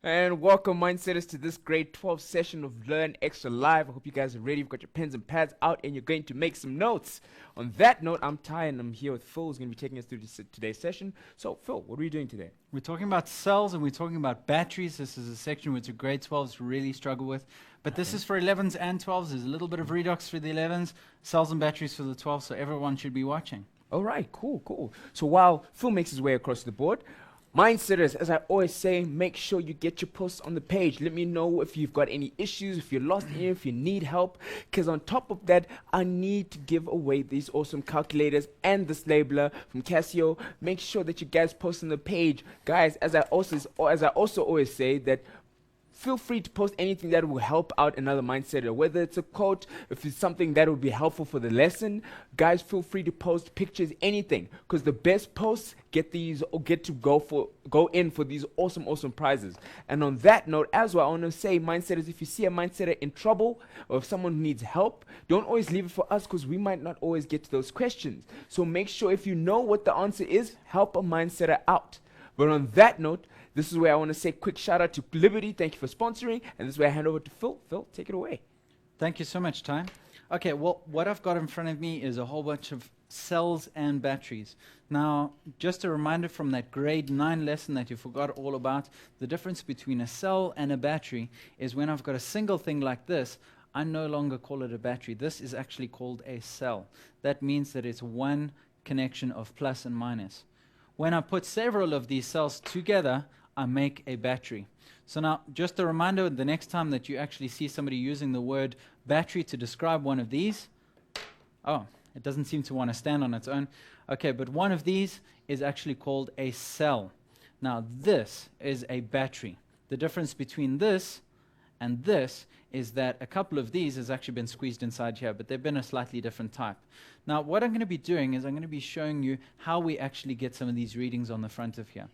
And welcome, Mindsetters, to this grade 12 session of Learn Extra Live. I hope you guys are ready. You've got your pens and pads out and you're going to make some notes. On that note, I'm Ty and I'm here with Phil, who's going to be taking us through today's session. So, Phil, what are we doing today? We're talking about cells and we're talking about batteries. This is a section which grade 12s really struggle with. But this is for 11s and 12s. There's a little bit of redox for the 11s, cells and batteries for the 12s, so everyone should be watching. All right, cool. So while Phil makes his way across the board, Mindsetters, as I always say, make sure you get your posts on the page. Let me know if you've got any issues, if you're lost here, if you need help. Because on top of that, I need to give away these awesome calculators and this labeler from Casio. Make sure that you guys post on the page. Guys, as I also always say, that feel free to post anything that will help out another mindsetter, whether it's a quote, if it's something that will be helpful for the lesson. Guys, feel free to post pictures, anything, because the best posts get to go in for these awesome prizes. And on that note as well, I want to say, mindsetters, if you see a mindsetter in trouble or if someone needs help, don't always leave it for us, because we might not always get to those questions. So make sure, if you know what the answer is, help a mindsetter out. But on that note, this is where I want to say quick shout out to Liberty. Thank you for sponsoring. And this is where I hand over to Phil. Phil, take it away. Thank you so much, Ty. Okay, well, what I've got in front of me is a whole bunch of cells and batteries. Now, just a reminder from that grade 9 lesson that you forgot all about, the difference between a cell and a battery is when I've got a single thing like this, I no longer call it a battery. This is actually called a cell. That means that it's one connection of plus and minus. When I put several of these cells together, I make a battery. So now, just a reminder, the next time that you actually see somebody using the word battery to describe one of these, oh, it doesn't seem to want to stand on its own. Okay, but one of these is actually called a cell. Now, this is a battery. The difference between this and this is that a couple of these has actually been squeezed inside here, but they've been a slightly different type. Now, what I'm going to be doing is I'm going to be showing you how we actually get some of these readings on the front of here.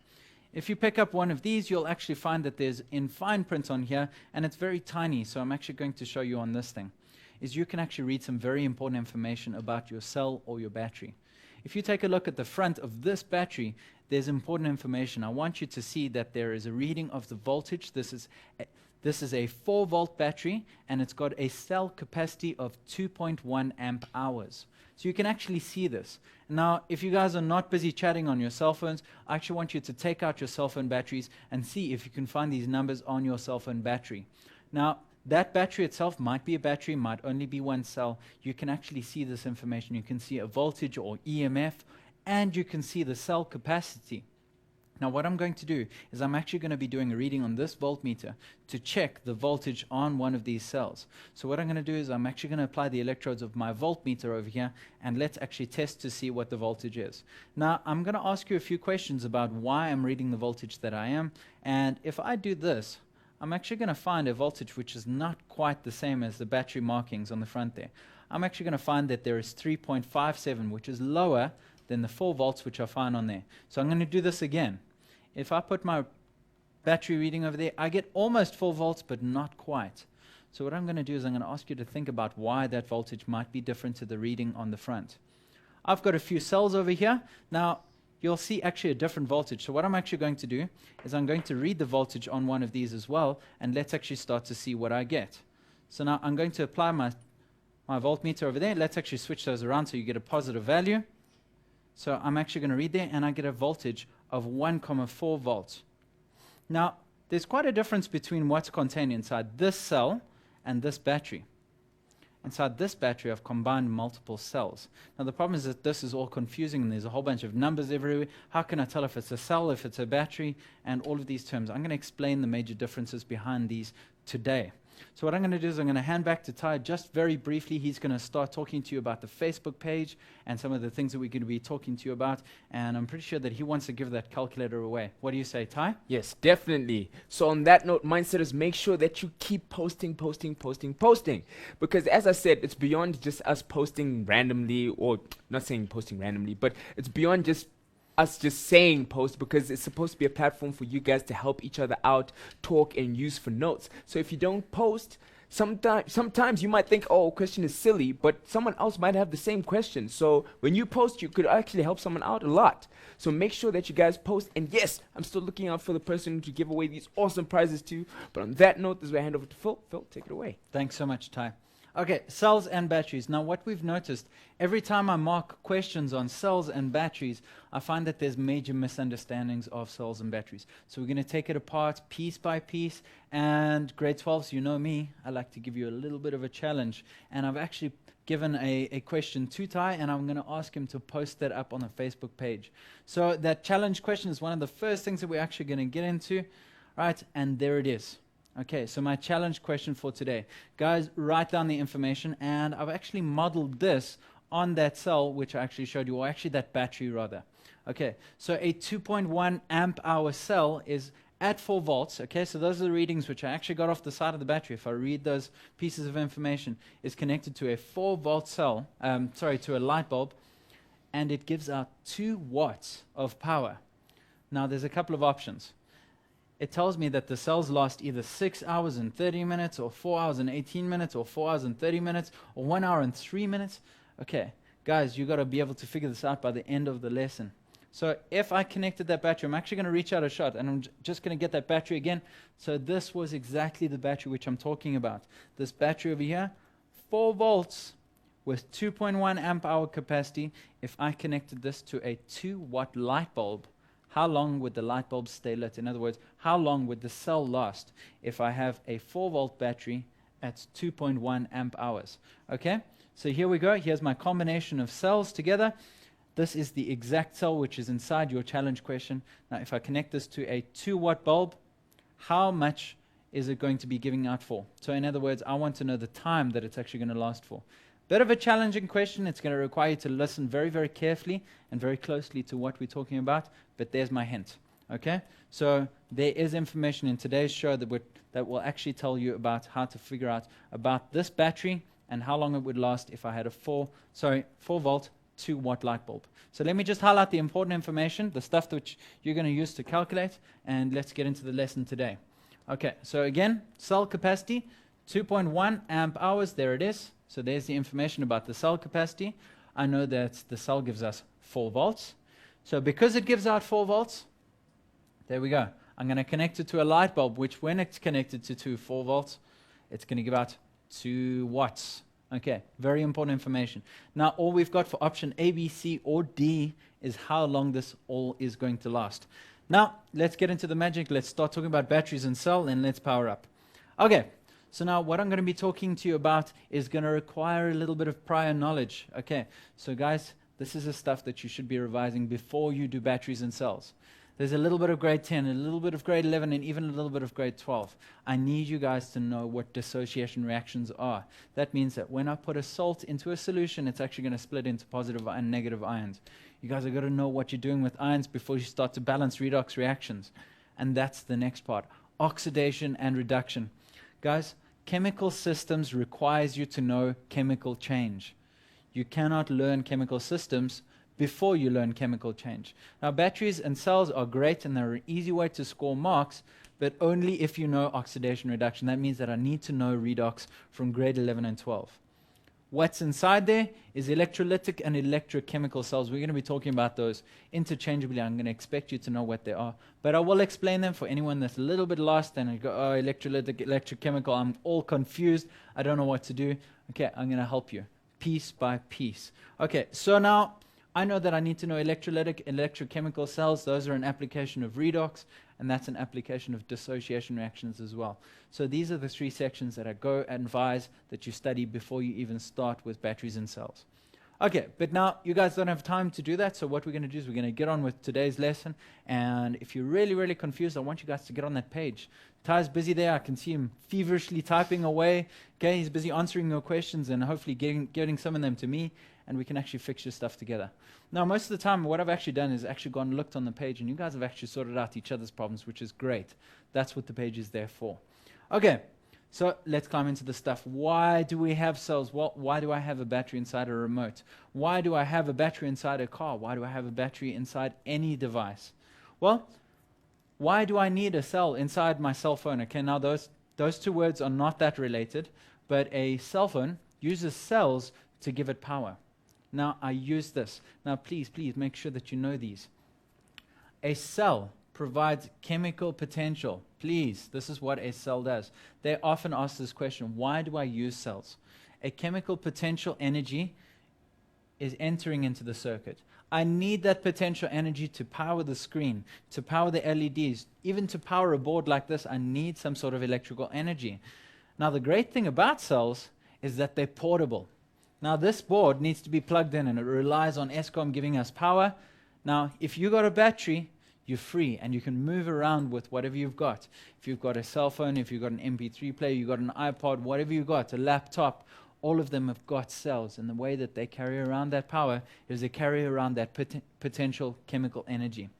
If you pick up one of these, you'll actually find that there's in fine print on here, and it's very tiny, so I'm actually going to show you on this thing, is you can actually read some very important information about your cell or your battery. If you take a look at the front of this battery, there's important information. I want you to see that there is a reading of the voltage. This is a 4-volt battery, and it's got a cell capacity of 2.1 amp hours. So you can actually see this. Now, if you guys are not busy chatting on your cell phones, I actually want you to take out your cell phone batteries and see if you can find these numbers on your cell phone battery. Now, that battery itself might be a battery, might only be one cell. You can actually see this information. You can see a voltage or EMF, and you can see the cell capacity. Now, what I'm going to do is I'm actually going to be doing a reading on this voltmeter to check the voltage on one of these cells. So what I'm going to do is I'm actually going to apply the electrodes of my voltmeter over here, and let's actually test to see what the voltage is. Now, I'm going to ask you a few questions about why I'm reading the voltage that I am, and if I do this, I'm actually going to find a voltage which is not quite the same as the battery markings on the front there. I'm actually going to find that there is 3.57, which is lower than the 4 volts which I find on there. So I'm going to do this again. If I put my battery reading over there, I get almost 4 volts, but not quite. So what I'm going to do is I'm going to ask you to think about why that voltage might be different to the reading on the front. I've got a few cells over here. Now, you'll see actually a different voltage. So what I'm actually going to do is I'm going to read the voltage on one of these as well, and let's actually start to see what I get. So now I'm going to apply my voltmeter over there. Let's actually switch those around so you get a positive value. So I'm actually going to read there, and I get a voltage of 1.4 volts. Now, there's quite a difference between what's contained inside this cell and this battery. Inside this battery, I've combined multiple cells. Now, the problem is that this is all confusing, and there's a whole bunch of numbers everywhere. How can I tell if it's a cell, if it's a battery, and all of these terms? I'm going to explain the major differences behind these today. So what I'm going to do is I'm going to hand back to Ty just very briefly. He's going to start talking to you about the Facebook page and some of the things that we're going to be talking to you about. And I'm pretty sure that he wants to give that calculator away. What do you say, Ty? Yes, definitely. So on that note, Mindsetters, make sure that you keep posting. Because as I said, it's beyond just us posting randomly, or not saying posting randomly, but it's beyond just us just saying post, because it's supposed to be a platform for you guys to help each other out, talk, and use for notes. So if you don't post, Sometimes you might think, oh, question is silly, but someone else might have the same question. So when you post, you could actually help someone out a lot. So make sure that you guys post. And yes, I'm still looking out for the person to give away these awesome prizes to. But on that note, this is where I hand over to Phil. Phil, take it away. Thanks so much, Ty. Okay, cells and batteries. Now, what we've noticed, every time I mark questions on cells and batteries, I find that there's major misunderstandings of cells and batteries. So we're going to take it apart piece by piece. And grade 12s, you know me, I like to give you a little bit of a challenge. And I've actually given a question to Ty, and I'm going to ask him to post that up on the Facebook page. So that challenge question is one of the first things that we're actually going to get into. Right, and there it is. Okay, so my challenge question for today. Guys, write down the information, and I've actually modeled this on that cell, which I actually showed you, or actually that battery rather. Okay, so a 2.1 amp hour cell is at 4 volts. Okay, so those are the readings which I actually got off the side of the battery. If I read those pieces of information, is connected to a 4 volt cell, to a light bulb, and it gives out 2 watts of power. Now, there's a couple of options. It tells me that the cells last either 6 hours and 30 minutes, or 4 hours and 18 minutes, or 4 hours and 30 minutes, or 1 hour and 3 minutes. Okay, guys, you got to be able to figure this out by the end of the lesson. So if I connected that battery, I'm actually going to reach out a shot, and I'm just going to get that battery again. So this was exactly the battery which I'm talking about. This battery over here, 4 volts with 2.1 amp hour capacity. If I connected this to a 2 watt light bulb, how long would the light bulb stay lit? In other words, how long would the cell last if I have a 4 volt battery at 2.1 amp hours? Okay, so here we go. Here's my combination of cells together. This is the exact cell which is inside your challenge question. Now, if I connect this to a 2 watt bulb, how much is it going to be giving out for? So in other words, I want to know the time that it's actually going to last for. Bit of a challenging question. It's going to require you to listen very, very carefully and very closely to what we're talking about, but there's my hint. Okay? So there is information in today's show that will actually tell you about how to figure out about this battery and how long it would last if I had a 4 volt 2 watt light bulb. So let me just highlight the important information, the stuff which you're going to use to calculate, and let's get into the lesson today. Okay, so again, cell capacity, 2.1 amp hours, there it is. So there's the information about the cell capacity. I know that the cell gives us 4 volts. So because it gives out 4 volts, there we go. I'm going to connect it to a light bulb, which when it's connected to 4 volts, it's going to give out 2 watts. Okay, very important information. Now, all we've got for option A, B, C, or D is how long this all is going to last. Now, let's get into the magic. Let's start talking about batteries and cell, and let's power up. Okay. So now what I'm going to be talking to you about is going to require a little bit of prior knowledge. Okay, so guys, this is the stuff that you should be revising before you do batteries and cells. There's a little bit of grade 10, a little bit of grade 11, and even a little bit of grade 12. I need you guys to know what dissociation reactions are. That means that when I put a salt into a solution, it's actually going to split into positive and negative ions. You guys have got to know what you're doing with ions before you start to balance redox reactions. And that's the next part, oxidation and reduction. Guys, chemical systems requires you to know chemical change. You cannot learn chemical systems before you learn chemical change. Now, batteries and cells are great, and they're an easy way to score marks, but only if you know oxidation reduction. That means that I need to know redox from grade 11 and 12. What's inside there is electrolytic and electrochemical cells. We're going to be talking about those interchangeably. I'm going to expect you to know what they are. But I will explain them for anyone that's a little bit lost and go, oh, electrolytic, electrochemical, I'm all confused. I don't know what to do. Okay, I'm going to help you piece by piece. Okay, so now I know that I need to know electrolytic, electrochemical cells. Those are an application of redox, and that's an application of dissociation reactions as well. So these are the 3 sections that I go and advise that you study before you even start with batteries and cells. Okay, but now you guys don't have time to do that, so what we're going to do is we're going to get on with today's lesson, and if you're really, really confused, I want you guys to get on that page. Ty's busy there. I can see him feverishly typing away. Okay, he's busy answering your questions and hopefully getting some of them to me, and we can actually fix your stuff together. Now, most of the time, what I've actually done is actually gone and looked on the page, and you guys have actually sorted out each other's problems, which is great. That's what the page is there for. Okay, so let's climb into the stuff. Why do we have cells? Well, why do I have a battery inside a remote? Why do I have a battery inside a car? Why do I have a battery inside any device? Well, why do I need a cell inside my cell phone? Okay, now those Those two words are not that related, but a cell phone uses cells to give it power. Now, I use this. Now, please make sure that you know these. A cell provides chemical potential. Please, this is what a cell does. They often ask this question, why do I use cells? A chemical potential energy is entering into the circuit. I need that potential energy to power the screen, to power the LEDs, even to power a board like this. I need some sort of electrical energy. Now, the great thing about cells is that they're portable. Now, this board needs to be plugged in, and it relies on Eskom giving us power. Now, if you got a battery, you're free, and you can move around with whatever you've got. If you've got a cell phone, if you've got an MP3 player, you've got an iPod, whatever you've got, a laptop, all of them have got cells, and the way that they carry around that power is they carry around that potential chemical energy.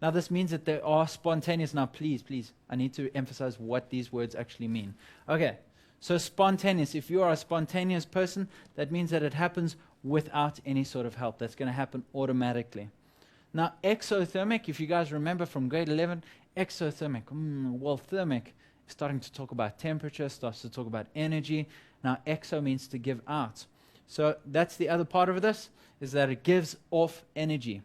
Now, this means that they are spontaneous. Now, please, I need to emphasize what these words actually mean. Okay, so spontaneous. If you are a spontaneous person, that means that it happens without any sort of help. That's going to happen automatically. Now, exothermic, if you guys remember from grade 11, exothermic, well, thermic is starting to talk about temperature, starts to talk about energy. Now, exo means to give out. So that's the other part of this, is that it gives off energy.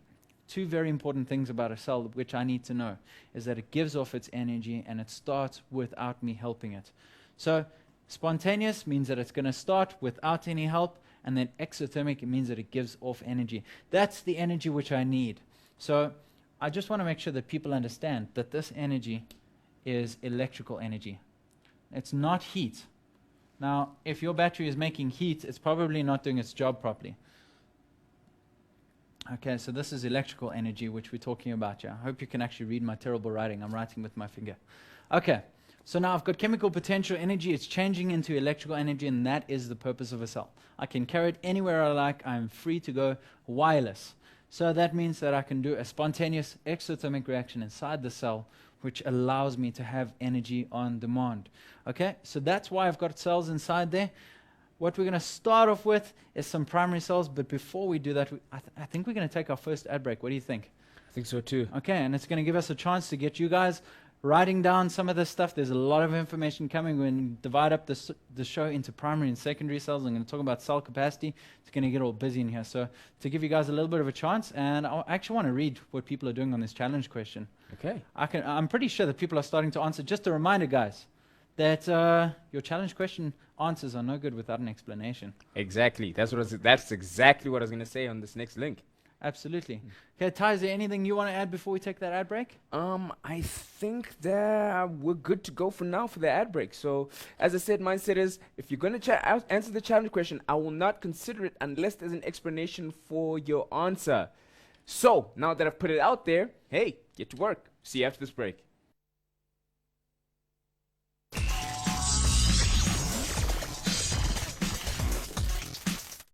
Two very important things about a cell which I need to know is that it gives off its energy and it starts without me helping it. So spontaneous means that it's going to start without any help, and then exothermic, it means that it gives off energy. That's the energy which I need. So I just want to make sure that people understand that this energy is electrical energy. It's not heat. Now, if your battery is making heat, it's probably not doing its job properly. Okay, so this is electrical energy, which we're talking about here. I hope you can actually read my terrible writing. I'm writing with my finger. Okay, so now I've got chemical potential energy. It's changing into electrical energy, and that is the purpose of a cell. I can carry it anywhere I like. I'm free to go wireless. So that means that I can do a spontaneous exothermic reaction inside the cell, which allows me to have energy on demand. Okay, so that's why I've got cells inside there. What we're going to start off with is some primary cells, but before we do that, I think we're going to take our first ad break. What do you think? I think so too. Okay, and it's going to give us a chance to get you guys writing down some of this stuff. There's a lot of information coming. We're going to divide up the show into primary and secondary cells. I'm going to talk about cell capacity. It's going to get all busy in here. So to give you guys a little bit of a chance, and I actually want to read what people are doing on this challenge question. Okay. I'm pretty sure that people are starting to answer. Just a reminder, guys, that your challenge question answers are no good without an explanation. Exactly. That's exactly what I was going to say on this next link. Absolutely. Okay, Ty, is there anything you want to add before we take that ad break? I think that we're good to go for now for the ad break. So, as I said, mindset is if you're going to answer the challenge question, I will not consider it unless there's an explanation for your answer. So, now that I've put it out there, hey, get to work. See you after this break.